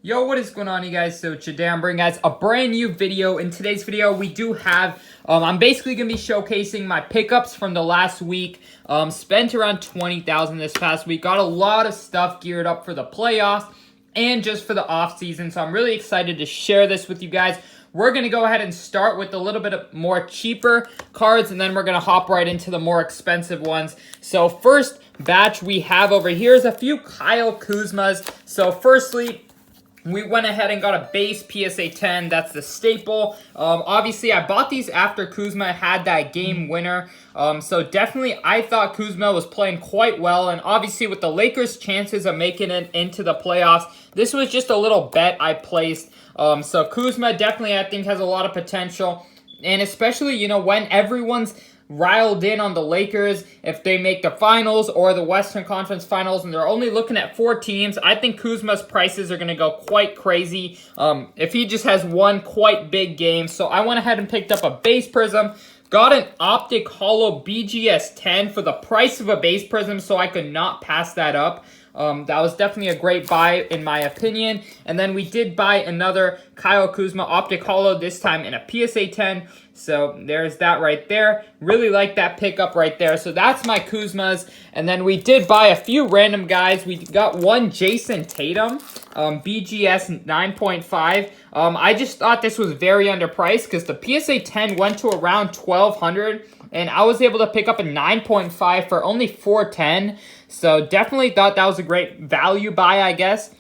Yo, what is going on, you guys? So today I'm bringing guys a brand new video. In today's video, we do have, I'm basically going to be showcasing my pickups from the last week. Spent around $20,000 this past week. Got a lot of stuff geared up for the playoffs and just for the off season. So I'm really excited to share this with you guys. We're going to go ahead and start with a little bit of more cheaper cards, and then we're going to hop right into the more expensive ones. So first batch we have over here is a few Kyle Kuzmas. So firstly, we went ahead and got a base PSA 10. That's the staple. Obviously, I bought these after Kuzma had that game winner. So definitely, I thought Kuzma was playing quite well. And obviously, with the Lakers' chances of making it into the playoffs, this was just a little bet I placed. So Kuzma definitely, I think, has a lot of potential. And especially, you know, when everyone's riled in on the Lakers, if they make the finals or the Western Conference Finals, and they're only looking at 4 teams, I think Kuzma's prices are going to go quite crazy if he just has one quite big game. So I went ahead and picked up a base prism. Got an optic hollow BGS 10 for the price of a base prism, so I could not pass that up. That was definitely a great buy in my opinion. And then we did buy another Kyle Kuzma optic hollow, this time in a PSA 10. So there's that right there. Really like that pickup right there. So that's my Kuzmas. And then we did buy a few random guys. We got one Jason Tatum, BGS 9.5. I just thought this was very underpriced because the PSA 10 went to around $1,200. And I was able to pick up a 9.5 for only $410. So definitely thought that was a great value buy, I guess.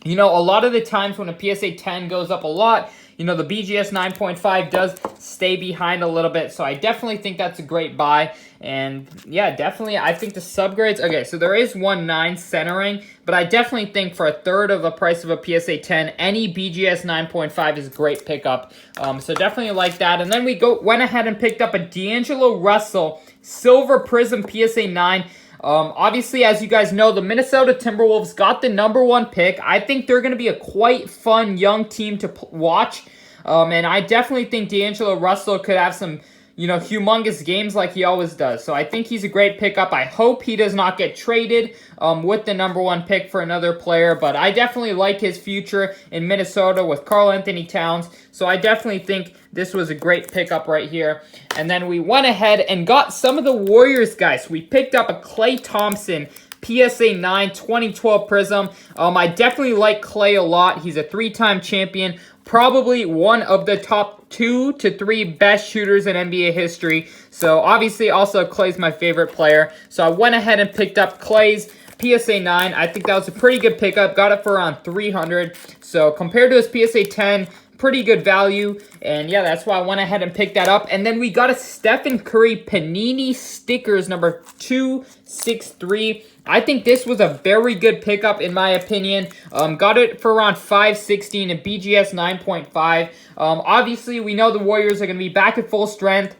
You know, a lot of the times when a PSA 10 goes up a lot, you know, the BGS 9.5 does stay behind a little bit. So I definitely think that's a great buy. And yeah, definitely, I think the subgrades, okay, so there is 1.9 centering, but I definitely think for a third of the price of a PSA 10, any BGS 9.5 is a great pickup. So definitely like that. And then we went ahead and picked up a D'Angelo Russell Silver Prism PSA 9. Obviously, as you guys know, the Minnesota Timberwolves got the #1 pick. I think they're going to be a quite fun young team to watch. And I definitely think D'Angelo Russell could have some, you know, humongous games like he always does. So I think he's a great pickup. I hope he does not get traded with the #1 pick for another player. But I definitely like his future in Minnesota with Karl Anthony Towns. So I definitely think this was a great pickup right here. And then we went ahead and got some of the Warriors guys. We picked up a Klay Thompson PSA 9 2012 Prism. I definitely like Klay a lot. He's a 3-time champion. Probably one of the top 2 to 3 best shooters in NBA history. So obviously also Klay's my favorite player. So I went ahead and picked up Klay's PSA 9. I think that was a pretty good pickup. Got it for around $300. So compared to his PSA 10, pretty good value. And yeah, that's why I went ahead and picked that up. And then we got a Stephen Curry Panini Stickers number 263. I think this was a very good pickup in my opinion. Got it for around $560 and a BGS 9.5. Obviously, we know the Warriors are going to be back at full strength.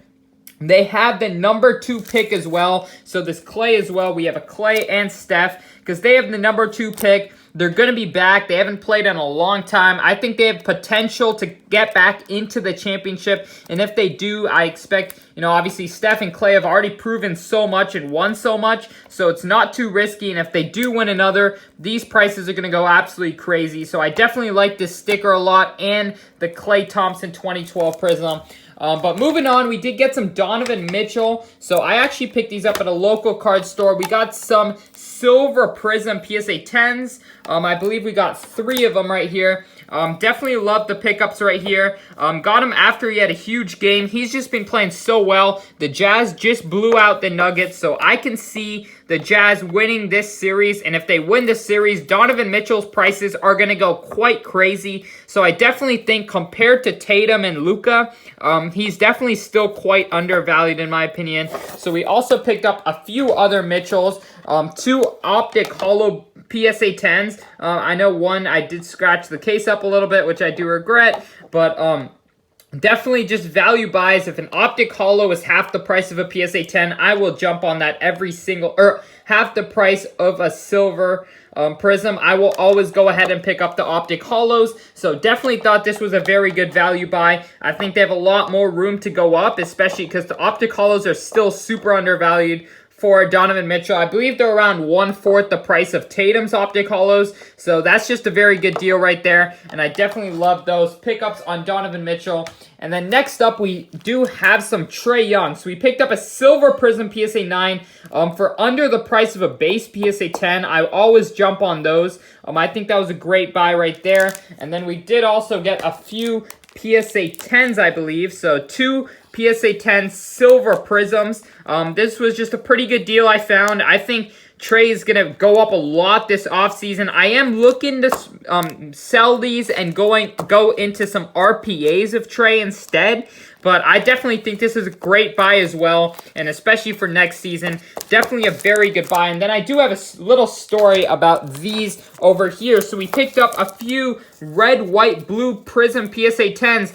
They have the #2 pick as well. So this Klay as well. We have a Klay and Steph because they have the #2 pick. They're going to be back. They haven't played in a long time. I think they have potential to get back into the championship. And if they do, I expect, you know, obviously Steph and Klay have already proven so much and won so much. So it's not too risky. And if they do win another, these prices are going to go absolutely crazy. So I definitely like this sticker a lot and the Klay Thompson 2012 Prism. But moving on, we did get some Donovan Mitchell. So I actually picked these up at a local card store. We got some Silver Prism PSA 10s. I believe we got 3 of them right here. Definitely love the pickups right here. Got him after he had a huge game. He's just been playing so well. The Jazz just blew out the Nuggets, so I can see the Jazz winning this series. And if they win this series, Donovan Mitchell's prices are going to go quite crazy. So I definitely think compared to Tatum and Luka, he's definitely still quite undervalued in my opinion. So we also picked up a few other Mitchells. 2 optic hollow PSA 10s. I know one I did scratch the case up a little bit, which I do regret, but definitely just value buys. If an optic hollow is half the price of a PSA 10, I will jump on that every single, or half the price of a silver prism. I will always go ahead and pick up the optic hollows. So definitely thought this was a very good value buy. I think they have a lot more room to go up, especially because the optic hollows are still super undervalued. for Donovan Mitchell. I believe they're around 1/4 the price of Tatum's Optic Holos. So that's just a very good deal right there. And I definitely love those pickups on Donovan Mitchell. And then next up, we do have some Trae Young. So we picked up a Silver Prism PSA 9 for under the price of a base PSA 10. I always jump on those. I think that was a great buy right there. And then we did also get a few PSA 10s, I believe. So 2 PSA 10 Silver Prisms. This was just a pretty good deal I found. I think Trae is going to go up a lot this offseason. I am looking to sell these and go into some RPAs of Trae instead. But I definitely think this is a great buy as well. And especially for next season, definitely a very good buy. And then I do have a little story about these over here. So we picked up a few red, white, blue Prism PSA 10s.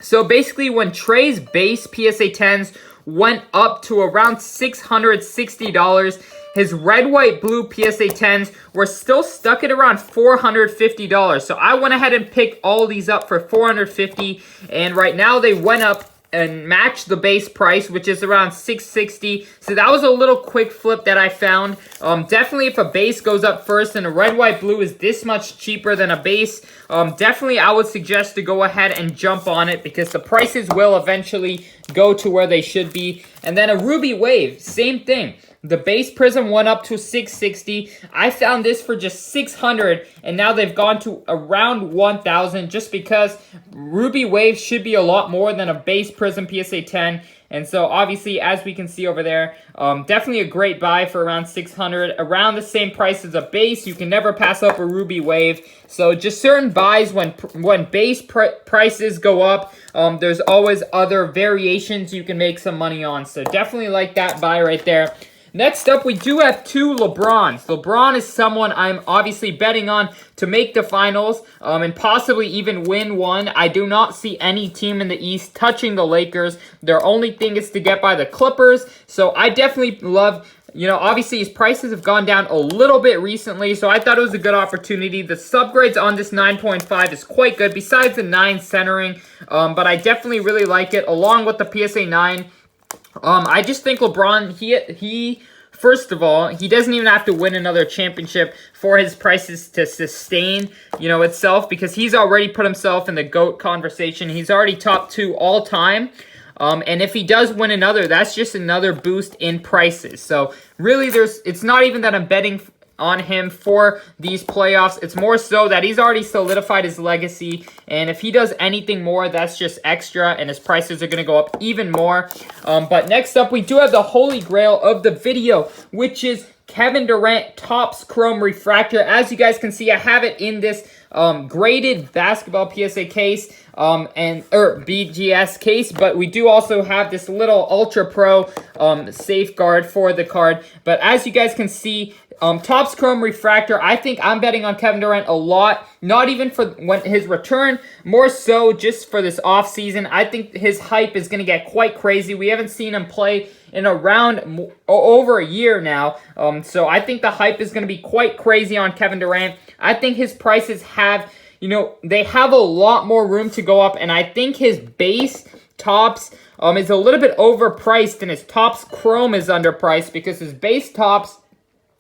So basically when Trae's base PSA 10s went up to around $660, his red, white, blue PSA 10s were still stuck at around $450. So I went ahead and picked all these up for $450. And right now they went up and matched the base price, which is around $660. So that was a little quick flip that I found. Definitely if a base goes up first and a red, white, blue is this much cheaper than a base, definitely I would suggest to go ahead and jump on it because the prices will eventually go to where they should be. And then a Ruby Wave, same thing. The base Prism went up to $660. I found this for just $600, and now they've gone to around $1,000 just because Ruby Wave should be a lot more than a base Prism PSA 10. And so, obviously, as we can see over there, definitely a great buy for around $600. Around the same price as a base. You can never pass up a Ruby Wave. So, just certain buys when base prices go up, there's always other variations you can make some money on. So, definitely like that buy right there. Next up, we do have 2 LeBrons. LeBron is someone I'm obviously betting on to make the finals and possibly even win one. I do not see any team in the East touching the Lakers. Their only thing is to get by the Clippers. So I definitely love, obviously his prices have gone down a little bit recently. So I thought it was a good opportunity. The subgrades on this 9.5 is quite good besides the 9 centering. But I definitely really like it along with the PSA 9. I just think LeBron, he first of all, he doesn't even have to win another championship for his prices to sustain, itself, because he's already put himself in the GOAT conversation. He's already top 2 all time. And if he does win another, that's just another boost in prices. So really, it's not even that I'm betting on him for these playoffs. It's more so that he's already solidified his legacy, and if he does anything more, that's just extra, and his prices are going to go up even more. But next up, we do have the holy grail of the video, which is Kevin Durant Topps Chrome Refractor. As you guys can see, I have it in this graded basketball PSA case or BGS case, but we do also have this little Ultra Pro safeguard for the card. But as you guys can see, Topps Chrome Refractor, I think I'm betting on Kevin Durant a lot. Not even for when his return, more so just for this offseason. I think his hype is going to get quite crazy. We haven't seen him play in around over a year now. So I think the hype is going to be quite crazy on Kevin Durant. I think his prices have, they have a lot more room to go up. And I think his base Topps is a little bit overpriced, and his Topps Chrome is underpriced because his base Topps,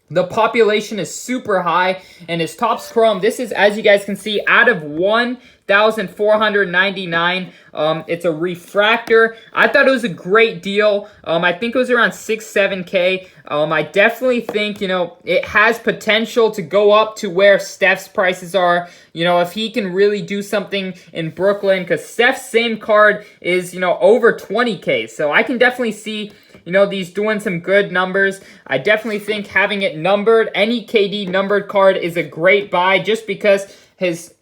the population is super high, and his Topps Chrome, this is, as you guys can see, out of 1,499. It's a refractor. I thought it was a great deal. I think it was around 6-7K. I definitely think, it has potential to go up to where Steph's prices are. If he can really do something in Brooklyn, because Steph's same card is, over 20K. So I can definitely see, these doing some good numbers. I definitely think having it numbered, any KD numbered card is a great buy just because his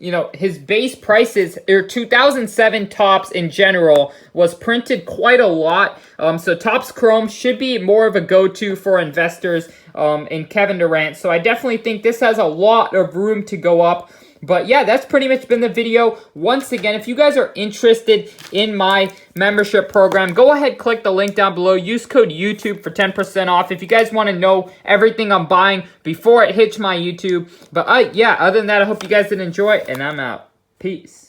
base prices, or 2007 Topps in general, was printed quite a lot. So Topps Chrome should be more of a go-to for investors in Kevin Durant. So I definitely think this has a lot of room to go up. But yeah, that's pretty much been the video. Once again, if you guys are interested in my membership program, go ahead, click the link down below. Use code YouTube for 10% off if you guys want to know everything I'm buying before it hits my YouTube. But yeah, other than that, I hope you guys did enjoy, and I'm out. Peace.